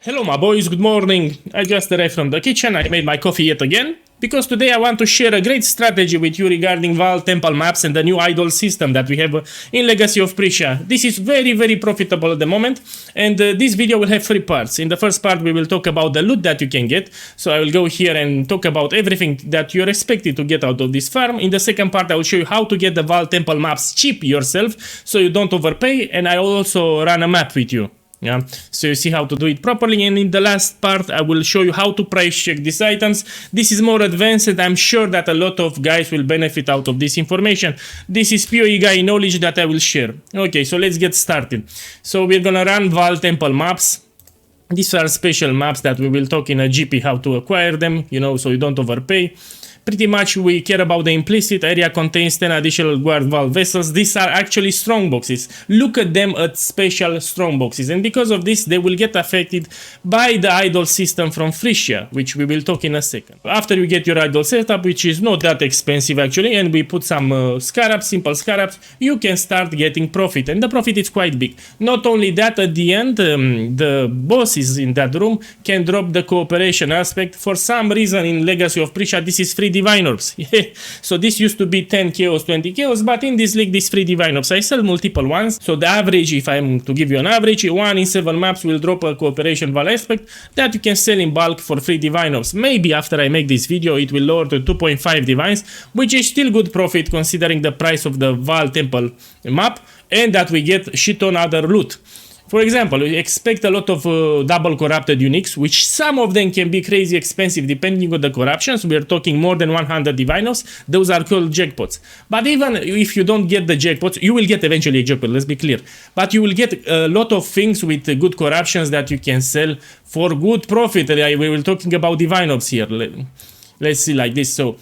Hello my boys, good morning. I just arrived from the kitchen. I made my coffee yet again, because today I want to share a great strategy with you regarding Vaal Temple Maps and the new idol system that we have in Legacy of Phrecia. This is very profitable at the moment, and this video will have 3 parts. In the first part we will talk about the loot that you can get, so I will go here and talk about everything that you're expected to get out of this farm. In the second part I will show you how to get the Vaal Temple Maps cheap yourself, so you don't overpay, and I will also run a map with you. Yeah, so you see how to do it properly, and in the last part I will show you how to price check these items. This is more advanced and I'm sure that a lot of guys will benefit out of this information. This is PoE guy knowledge that I will share. Okay, so let's get started. So we're gonna run Vaal Temple Maps. These are special maps that we will talk in a GP how to acquire them, you know, so you don't overpay. Pretty much we care about the implicit area contains 10 additional guard valve vessels. These are actually strong boxes. Look at them at special strong boxes, and because of this they will get affected by the idol system from Phrecia, which we will talk in a second. After you get your idol setup, which is not that expensive actually, and we put some scarabs, simple scarabs, you can start getting profit, and the profit is quite big. Not only that, at the end the bosses in that room can drop the cooperation aspect. For some reason in Legacy of Phrecia this is free divine orbs. So this used to be 10 chaos, 20 chaos, but in this league this free divine orbs. I sell multiple ones, so the average, if I'm to give you an average, 1 in 7 maps will drop a cooperation Vaal aspect that you can sell in bulk for free divine orbs. Maybe after I make this video it will lower to 2.5 divines, which is still good profit considering the price of the Vaal Temple map, and that we get shit on other loot. For example, we expect a lot of double corrupted uniques, which some of them can be crazy expensive depending on the corruptions. We are talking more than 100 divinos. Those are called jackpots. But even if you don't get the jackpots, you will get eventually a jackpot, let's be clear. But you will get a lot of things with good corruptions that you can sell for good profit. We were talking about divinos here. Let's see like this. So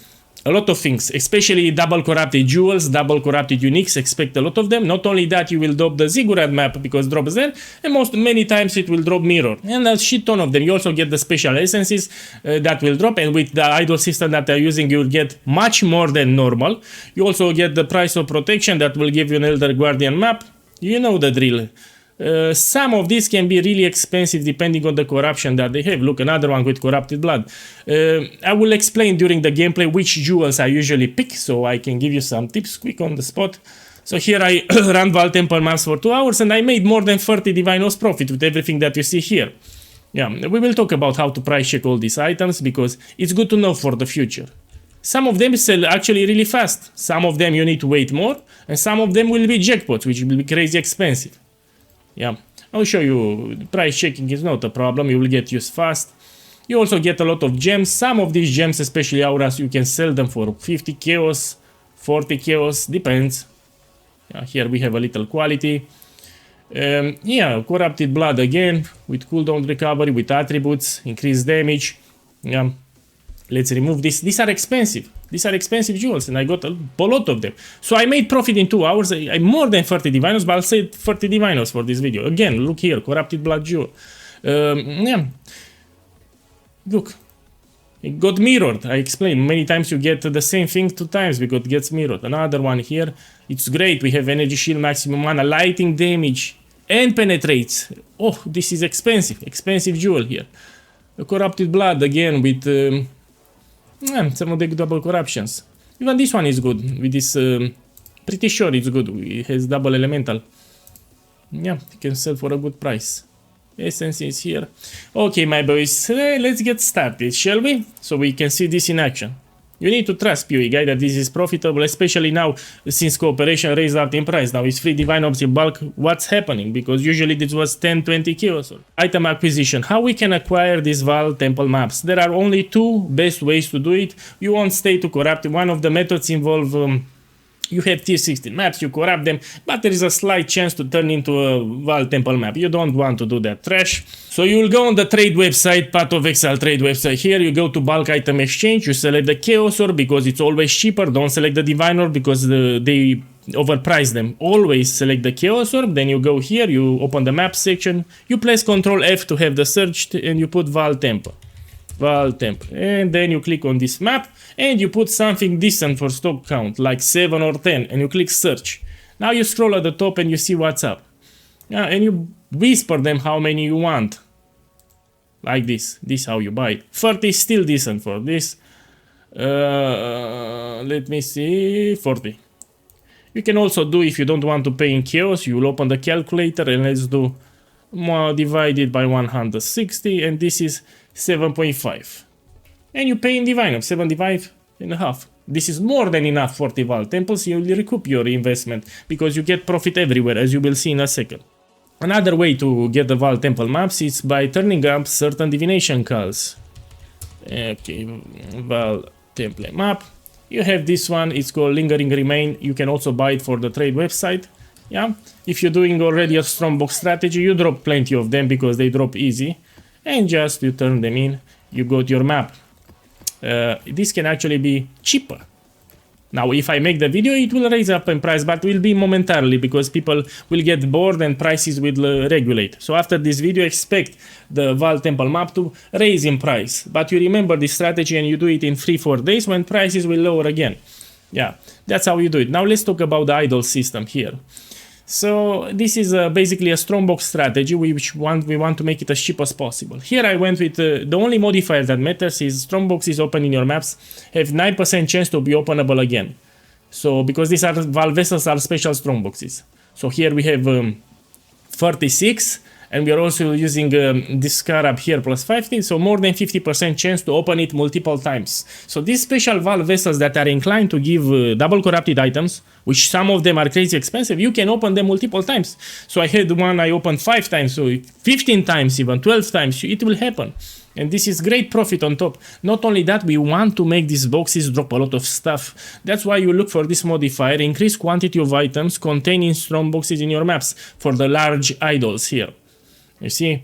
a lot of things, especially double corrupted jewels, double corrupted uniques, expect a lot of them. Not only that, you will drop the ziggurat map because drops there, and many times it will drop mirror, and a shit ton of them. You also get the special essences that will drop, and with the idol system that they're using you will get much more than normal. You also get the price of protection that will give you an Elder Guardian map. You know the drill. Some of these can be really expensive depending on the corruption that they have. Look, another one with corrupted blood. I will explain during the gameplay which jewels I usually pick, so I can give you some tips quick on the spot. So here I ran Vaal Temple Maps for 2 hours and I made more than 30 divinos profit with everything that you see here. Yeah, we will talk about how to price check all these items because it's good to know for the future. Some of them sell actually really fast, some of them you need to wait more, and some of them will be jackpots, which will be crazy expensive. Yeah, I'll show you. Price checking is not a problem, you will get used fast. You also get a lot of gems. Some of these gems, especially auras, you can sell them for 50 chaos, 40 chaos, depends. Yeah, here we have a little quality. Yeah, corrupted blood again, with cooldown recovery, with attributes, increased damage. Yeah, let's remove this. These are expensive. These are expensive jewels, and I got a lot of them. So I made profit in 2 hours. I more than 30 divinos, but I'll say 30 divinos for this video. Again, look here, corrupted blood jewel. Yeah. Look, it got mirrored. I explained many times you get the same thing 2 times because it gets mirrored. Another one here. It's great. We have energy shield, maximum mana, lighting damage, and penetrates. Oh, this is expensive. Expensive jewel here. A corrupted blood again with some of the double corruptions. Even this one is good. With this, pretty sure it's good. It has double elemental. Yeah, you can sell for a good price. Essence is here. Okay, my boys, let's get started, shall we? So we can see this in action. You need to trust PoE guy that this is profitable, especially now since cooperation raised up in price. Now it's free divine orbs in bulk. What's happening? Because usually this was 10-20 chaos. Item acquisition. How we can acquire these Vaal Temple Maps? There are only 2 best ways to do it. You won't stay to corrupt. One of the methods involve you have tier 16 maps, you corrupt them, but there is a slight chance to turn into a Vaal Temple map. You don't want to do that trash. So you will go on the trade website, Path of Exile trade website. Here you go to bulk item exchange, you select the chaos orb because it's always cheaper. Don't select the divine orb because they overprice them. Always select the chaos orb. Then you go here, you open the map section, you press Ctrl F to have the search, and you put Vaal Temple. Vaal Temple, and then you click on this map and you put something decent for stock count like 7 or 10 and you click search. Now you scroll at the top and you see what's up, and you whisper them how many you want. Like this. This how you buy it. 30 is still decent for this. Let me see. 40. You can also do, if you don't want to pay in chaos, you will open the calculator and let's do more divided by 160, and this is 7.5. And you pay in divine of 75.5. This is more than enough for the Vaal temples. You will recoup your investment because you get profit everywhere, as you will see in a second. Another way to get the Vaal temple maps is by turning up certain divination calls. Okay, Vaal temple map. You have this one, it's called Lingering Remain. You can also buy it for the trade website. Yeah, if you're doing already a strongbox strategy, you drop plenty of them because they drop easy. And just you turn them in, you got your map. This can actually be cheaper. Now, if I make the video, it will raise up in price, but will be momentarily because people will get bored and prices will regulate. So after this video, expect the Vaal temple map to raise in price. But you remember this strategy and you do it in 3-4 days when prices will lower again. Yeah, that's how you do it. Now let's talk about the idol system here. So this is basically a strongbox strategy which we want to make it as cheap as possible. Here I went with the only modifier that matters is strongboxes open in your maps have 9% chance to be openable again. So because these are Vaal vessels are special strongboxes. So here we have 36 and we are also using this scarab here plus 15, so more than 50% chance to open it multiple times. So these special Vaal vessels that are inclined to give double corrupted items, which some of them are crazy expensive, you can open them multiple times. So I had one I opened 5 times, so 15 times, even 12 times, it will happen. And this is great profit on top. Not only that, we want to make these boxes drop a lot of stuff. That's why you look for this modifier, increase quantity of items containing strong boxes in your maps for the large idols here. You see?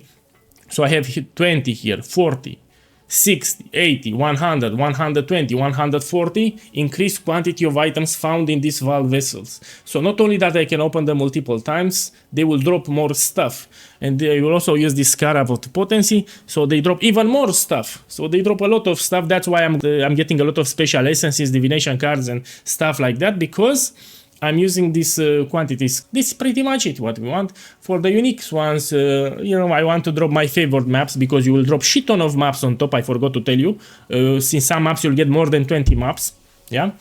So I have 20 here, 40, 60, 80, 100, 120, 140, increased quantity of items found in these Vaal vessels. So not only that I can open them multiple times, they will drop more stuff. And they will also use this scarab of potency, so they drop even more stuff. So they drop a lot of stuff. That's why I'm getting a lot of special essences, divination cards and stuff like that, because I'm using these quantities. This is pretty much it, what we want. For the unique ones, you know, I want to drop my favorite maps because you will drop shit ton of maps on top, I forgot to tell you. Since some maps you'll get more than 20 maps, yeah?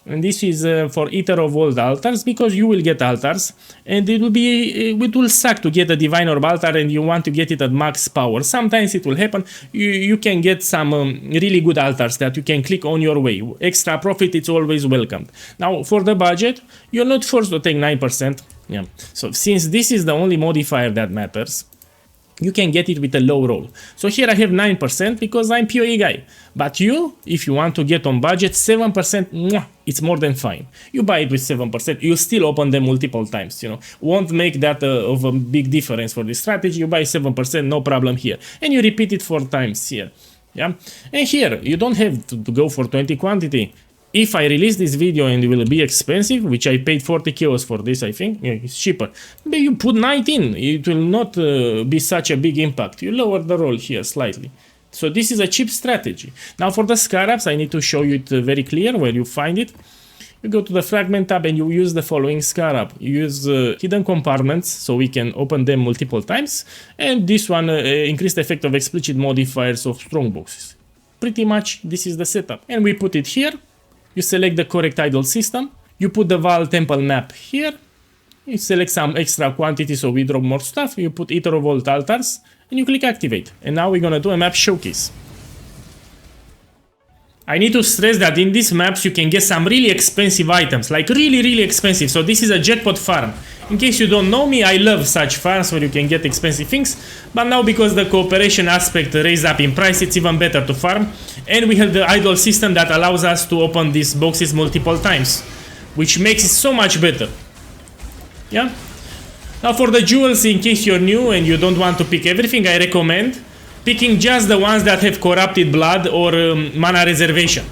And this is for Eater of Old Altars, because you will get altars, and it will suck to get a Divine Orb altar and you want to get it at max power. Sometimes it will happen. You can get some really good altars that you can click on your way. Extra profit, it's always welcomed. Now, for the budget, you're not forced to take 9%. Yeah. So since this is the only modifier that matters, you can get it with a low roll. So here I have 9% because I'm PoE guy. But you, if you want to get on budget, 7%, it's more than fine. You buy it with 7%, you still open them multiple times, you know. Won't make that of a big difference for this strategy. You buy 7%, no problem here. And you repeat it 4 times here. Yeah. And here, you don't have to go for 20 quantity. If I release this video and it will be expensive, which I paid 40 chaos for this, I think, yeah, it's cheaper. But you put 19, it will not be such a big impact. You lower the roll here slightly. So this is a cheap strategy. Now for the scarabs, I need to show you it very clear where you find it. You go to the fragment tab and you use the following scarab. You use hidden compartments, so we can open them multiple times. And this one, increased effect of explicit modifiers of strongboxes. Pretty much this is the setup. And we put it here. You select the correct idol system, you put the Vaal temple map here, you select some extra quantity so we drop more stuff, you put Eater of Old Altars, and you click activate. And now we're gonna do a map showcase. I need to stress that in these maps you can get some really expensive items, like really expensive. So this is a jackpot farm. In case you don't know me, I love such farms where you can get expensive things, but now because the cooperation aspect raised up in price, it's even better to farm. And we have the idol system that allows us to open these boxes multiple times, which makes it so much better. Yeah? Now for the jewels, in case you're new and you don't want to pick everything, I recommend picking just the ones that have corrupted blood or mana reservation.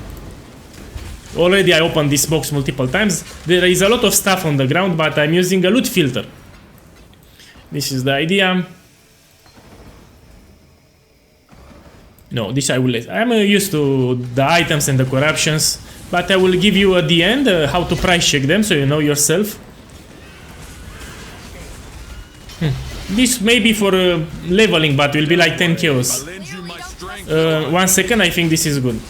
Already I opened this box multiple times. There is a lot of stuff on the ground, but I'm using a loot filter. This is the idea. No, this I will let. I'm used to the items and the corruptions, but I will give you at the end how to price check them so you know yourself. This may be for leveling, but will be like 10 kills. 1 second, I think this is good.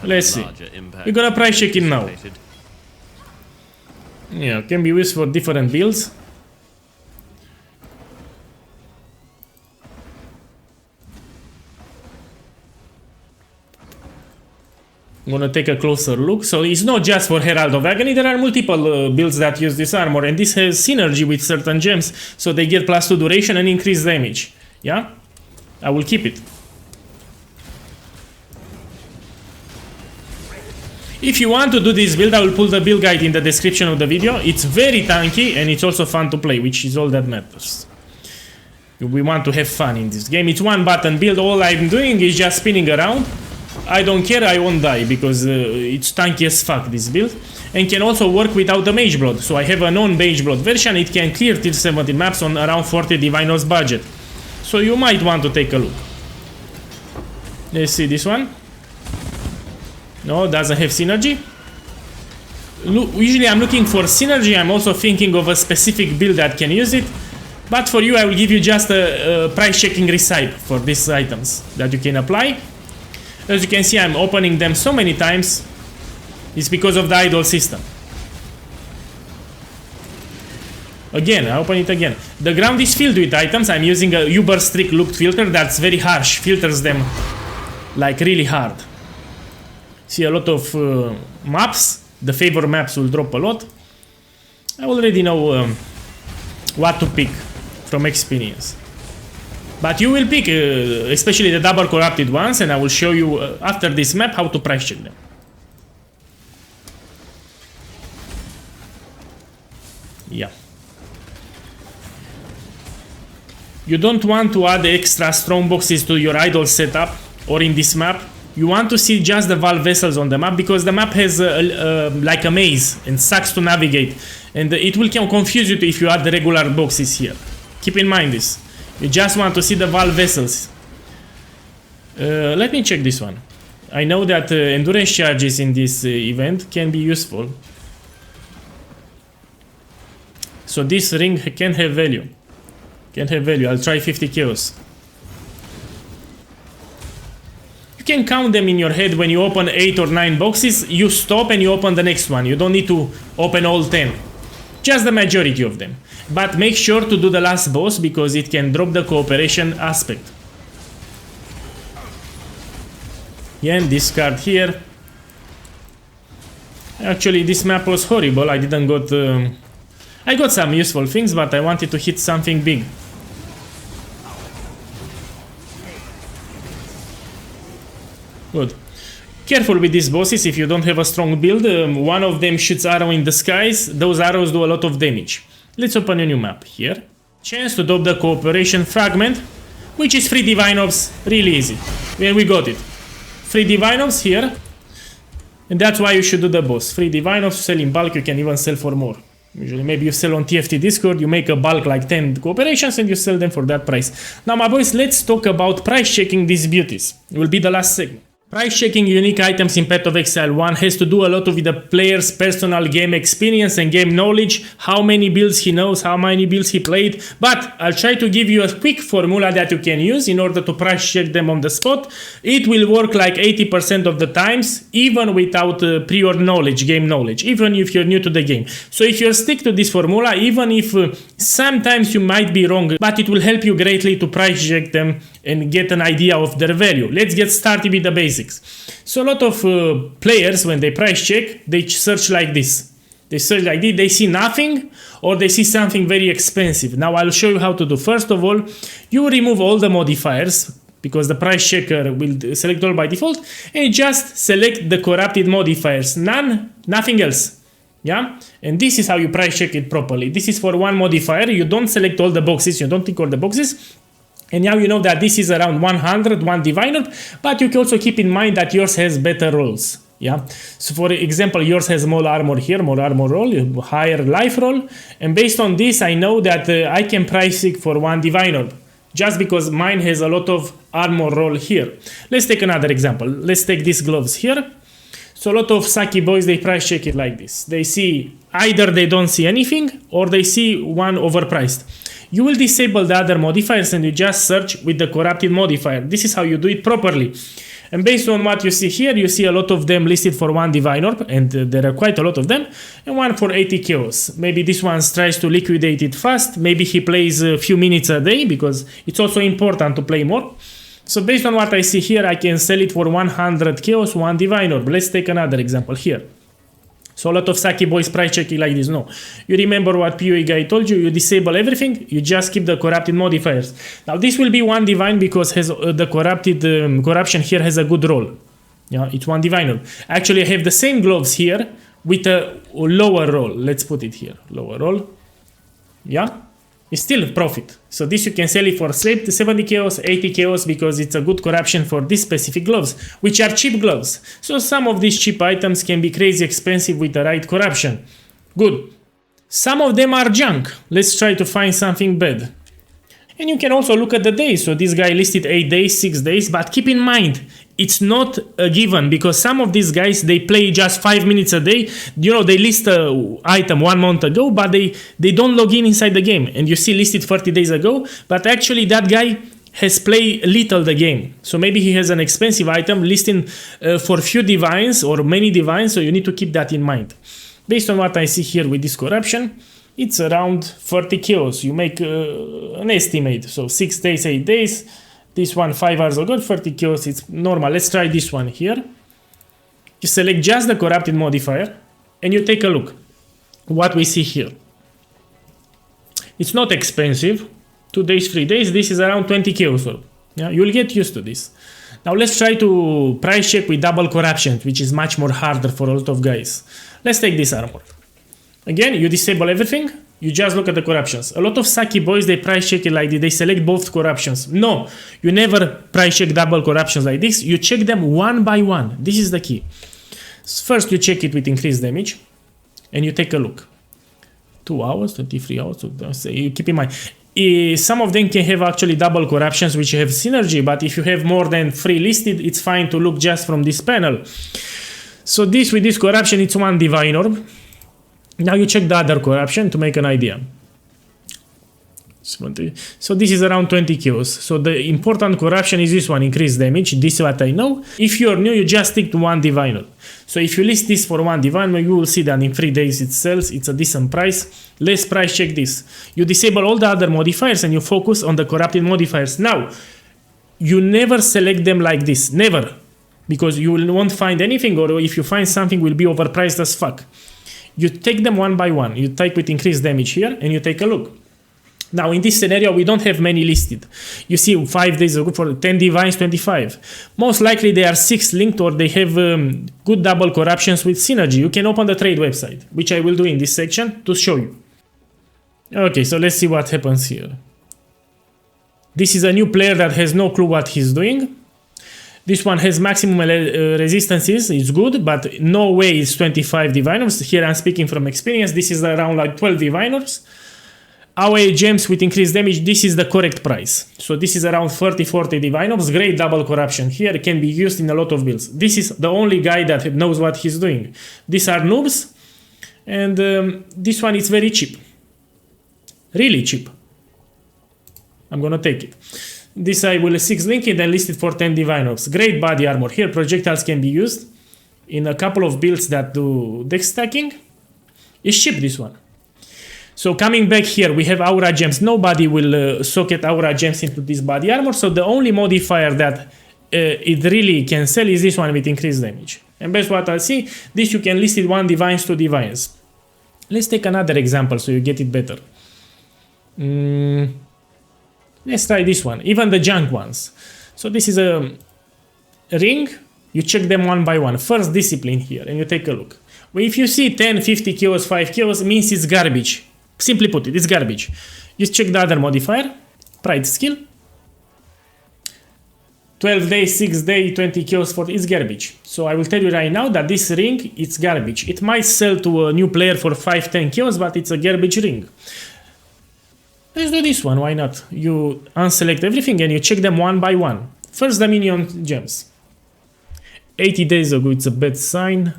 Let's see. We're gonna price check it now. Yeah, can be used for different builds. I'm gonna take a closer look. So it's not just for Herald of Agony, there are multiple builds that use this armor, and this has synergy with certain gems, so they get +2 duration and increased damage. Yeah? I will keep it. If you want to do this build, I will put the build guide in the description of the video. It's very tanky and it's also fun to play, which is all that matters. We want to have fun in this game. It's one button build. All I'm doing is just spinning around. I don't care, I won't die because it's tanky as fuck, this build. And can also work without the Mageblood. So I have a non-Mageblood version. It can clear tier 70 maps on around 40 Divinos budget. So you might want to take a look. Let's see this one. No, doesn't have synergy. Usually I'm looking for synergy. I'm also thinking of a specific build that can use it. But for you, I will give you just a price checking recipe for these items that you can apply. As you can see, I'm opening them so many times. It's because of the idol system. Again, I open it again. The ground is filled with items. I'm using a uber strict looked filter that's very harsh. Filters them like really hard. See a lot of maps. The favor maps will drop a lot. I already know what to pick from experience. But you will pick, especially the double corrupted ones, and I will show you after this map how to price check them. Yeah. You don't want to add extra strong boxes to your idol setup or in this map. You want to see just the Vaal vessels on the map because the map has like a maze and sucks to navigate, and it will confuse you if you add the regular boxes here. Keep in mind this. You just want to see the Vaal vessels. Let me check this one. I know that endurance charges in this event can be useful. So this ring can have value. Can have value. I'll try 50 chaos. You can count them in your head when you open 8 or 9 boxes. You stop and you open the next one. You don't need to open all 10. Just the majority of them. But make sure to do the last boss because it can drop the cooperation aspect. Again, this card here. Actually, this map was horrible. I didn't got... I got some useful things, but I wanted to hit something big. Good. Careful with these bosses if you don't have a strong build. One of them shoots arrow in the skies. Those arrows do a lot of damage. Let's open a new map here. Chance to drop the cooperation fragment, which is 3 divine orbs, really easy. When we got it. 3 divine orbs here. And that's why you should do the boss. 3 divine orbs, sell in bulk, you can even sell for more. Usually maybe you sell on TFT Discord, you make a bulk like 10 cooperations and you sell them for that price. Now my boys, let's talk about price checking these beauties. It will be the last segment. Price checking unique items in Path of Exile 1 has to do a lot with the player's personal game experience and game knowledge, how many builds he knows, how many builds he played, but I'll try to give you a quick formula that you can use in order to price check them on the spot. It will work like 80% of the times, even without prior knowledge, game knowledge, even if you're new to the game. So if you stick to this formula, even if sometimes you might be wrong, but it will help you greatly to price check them and get an idea of their value. Let's get started with the basics. So a lot of players, when they price check, they search like this. They search like this, they see nothing or they see something very expensive. Now I'll show you how to do. First of all, you remove all the modifiers because the price checker will select all by default and just select the corrupted modifiers. Nothing else. Yeah, and this is how you price check it properly. This is for one modifier. You don't select all the boxes, you don't tick all the boxes. And now you know that this is around 100, one divine orb, but you can also keep in mind that yours has better rolls. Yeah. So for example, yours has more armor here, more armor roll, higher life roll. And based on this, I know that I can price it for one divine orb. Just because mine has a lot of armor roll here. Let's take another example. Let's take these gloves here. So a lot of Saki boys, they price check it like this. They see either they don't see anything or they see one overpriced. you will disable the other modifiers and you just search with the corrupted modifier. This is how you do it properly. And based on what you see here, you see a lot of them listed for 1 Divine Orb, and there are quite a lot of them, and one for 80 Chaos. Maybe this one tries to liquidate it fast, maybe he plays a few minutes a day, because it's also important to play more. So based on what I see here, I can sell it for 100 Chaos, 1 Divine Orb. Let's take another example here. So a lot of Saki boys price checking like this. No, you remember what PoE guy told you, you disable everything, you just keep the corrupted modifiers. Now this will be 1 divine because has the corrupted corruption here has a good roll. Yeah, it's 1 divine. Actually I have the same gloves here with a lower roll. Let's put it here, lower roll. Yeah, it's still profit. So this you can sell it for 70 chaos, 80 chaos, because it's a good corruption for these specific gloves, which are cheap gloves. So some of these cheap items can be crazy expensive with the right corruption. Good. Some of them are junk. Let's try to find something bad. And you can also look at the days. So this guy listed 8 days, 6 days, but keep in mind, it's not a given, because some of these guys, they play just 5 minutes a day. You know, they list an item 1 month ago, but they don't log in inside the game. And you see listed 30 days ago, but actually that guy has played little the game. So maybe he has an expensive item listing for few divines or many divines, so you need to keep that in mind. Based on what I see here with this corruption, it's around 30 chaos. You make an estimate. So 6 days, 8 days. This one 5 hours ago, 30 chaos, it's normal. Let's try this one here. You select just the corrupted modifier and you take a look what we see here. It's not expensive. 2 days, 3 days, this is around 20 chaos. Yeah, you'll get used to this. Now let's try to price check with double corruption, which is much more harder for a lot of guys. Let's take this armor. Again, you disable everything, you just look at the corruptions. A lot of Saki boys, they price check it like this, they select both corruptions. No, you never price check double corruptions like this, you check them one by one. This is the key. First you check it with increased damage, and you take a look. 2 hours, 23 hours, so you keep in mind. Some of them can have actually double corruptions, which have synergy, but if you have more than 3 listed, it's fine to look just from this panel. So this, with this corruption, it's 1 divine orb. Now you check the other corruption to make an idea. So this is around 20 kills. So the important corruption is this one, increased damage. This is what I know. If you're new, you just stick to 1 divine. So if you list this for 1 divine, you will see that in 3 days it sells. It's a decent price. Let's price check this. You disable all the other modifiers and you focus on the corrupted modifiers. Now, you never select them like this. Never. Because you won't find anything, or if you find something, will be overpriced as fuck. You take them one by one. You type with increased damage here and you take a look. Now in this scenario, we don't have many listed. You see 5 days ago for 10 divines, 25. Most likely they are 6 linked, or they have good double corruptions with synergy. You can open the trade website, which I will do in this section to show you. Okay, so let's see what happens here. This is a new player that has no clue what he's doing. This one has maximum resistances, it's good, but no way it's 25 diviners. Here I'm speaking from experience, this is around like 12 diviners. AOE gems with increased damage, this is the correct price. So this is around 30-40 diviners, great double corruption here, can be used in a lot of builds. This is the only guy that knows what he's doing. These are noobs, and this one is very cheap. Really cheap. I'm gonna take it. This I will 6 link it and list it for 10 divine orbs. Great body armor. Here projectiles can be used in a couple of builds that do dex stacking. It's cheap, this one. So coming back here, we have aura gems. Nobody will socket aura gems into this body armor. So the only modifier that it really can sell is this one with increased damage. And based what I see, this you can list it 1 divines, 2 divines. Let's take another example so you get it better. Let's try this one, even the junk ones. So this is a ring, you check them one by one. First discipline here, and you take a look. Well, if you see 10, 50 kills, 5 kills, means it's garbage. Simply put it, it's garbage. You check the other modifier, pride skill. 12 days, 6 days, 20 kills for it's garbage. So I will tell you right now that this ring, it's garbage. It might sell to a new player for 5, 10 kills, but it's a garbage ring. Let's do this one, why not? You unselect everything and you check them one by one. First the minion gems. 80 days ago, it's a bad sign.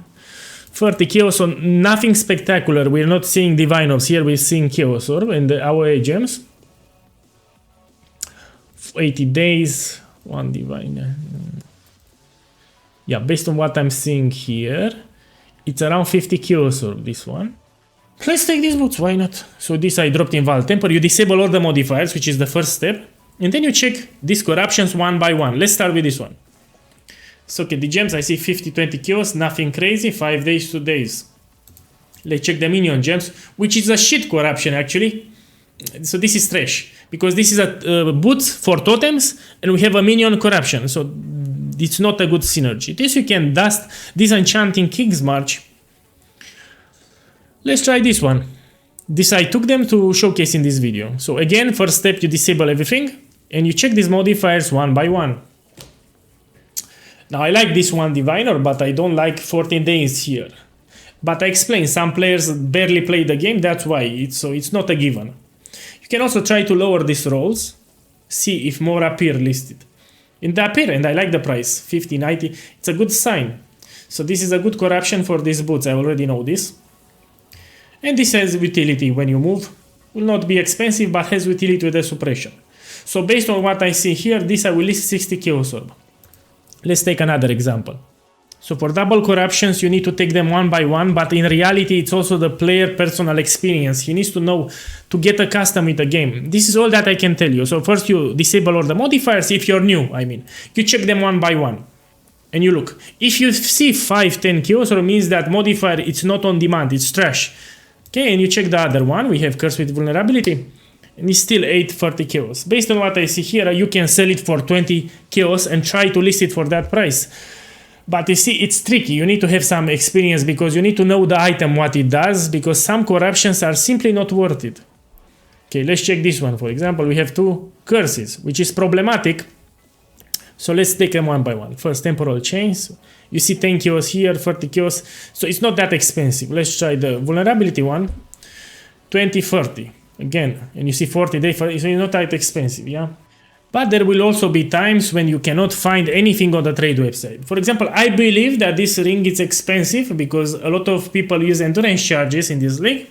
30 chaos, so nothing spectacular. We're not seeing divine orbs here, we're seeing chaos orb and the AOE gems. 80 days, one divine. Yeah, based on what I'm seeing here, it's around 50 kills or this one. Let's take these boots, why not? So this I dropped in Vaal Temple. You disable all the modifiers, which is the first step. And then you check these corruptions one by one. Let's start with this one. So okay, the gems, I see 50-20 kills, nothing crazy, 5 days, 2 days. Let's check the minion gems, which is a shit corruption actually. So this is trash, because this is a boots for totems, and we have a minion corruption. So it's not a good synergy. This you can dust, disenchanting King's March. Let's try this one. This I took them to showcase in this video. So again, first step, you disable everything, and you check these modifiers one by one. Now I like this one diviner, but I don't like 14 days here. But I explained, some players barely play the game, that's why, it's not a given. You can also try to lower these rolls, see if more appear listed. And they appear, and I like the price, 50, 90, it's a good sign. So this is a good corruption for these boots, I already know this. And this has utility when you move, will not be expensive, but has utility with the suppression. So based on what I see here, this I will list 60 kills orb. Let's take another example. So for double corruptions, you need to take them one by one, but in reality, it's also the player personal experience. He needs to know to get accustomed with the game. This is all that I can tell you. So first you disable all the modifiers, if you're new, I mean. You check them one by one. And you look. If you see 5-10 kills, it means that modifier, it's not on demand, it's trash. Okay, and you check the other one, we have Curse with Vulnerability. And it's still 8-30 kills. Based on what I see here, you can sell it for 20 kills and try to list it for that price. But you see, it's tricky. You need to have some experience because you need to know the item, what it does, because some corruptions are simply not worth it. Okay, let's check this one. For example, we have 2 curses, which is problematic. So let's take them one by one. First, temporal chains. You see 10 kills here, 30 kills. So it's not that expensive. Let's try the vulnerability one. 20-30. Again, and you see 40 days, so it's not that expensive, yeah? But there will also be times when you cannot find anything on the trade website. For example, I believe that this ring is expensive because a lot of people use endurance charges in this league.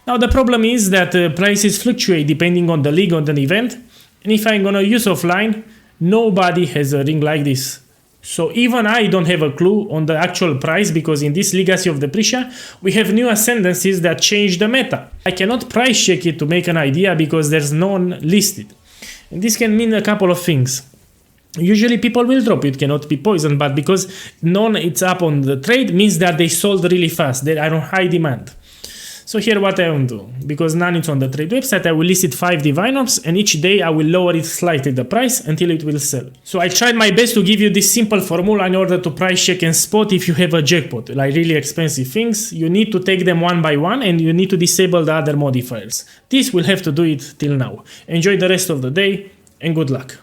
Now the problem is that prices fluctuate depending on the league, on the event. And if I'm gonna use offline, nobody has a ring like this. So even I don't have a clue on the actual price, because in this Legacy of the Phrecia, we have new ascendancies that change the meta. I cannot price check it to make an idea because there's none listed. And this can mean a couple of things. Usually people will drop it, cannot be poisoned, but because none it's up on the trade means that they sold really fast, they are on high demand. So here what I will do, because none is on the trade website, I will list it 5 divine orbs, and each day I will lower it slightly the price until it will sell. So I tried my best to give you this simple formula in order to price check and spot if you have a jackpot, like really expensive things. You need to take them one by one and you need to disable the other modifiers. This will have to do it till now. Enjoy the rest of the day and good luck.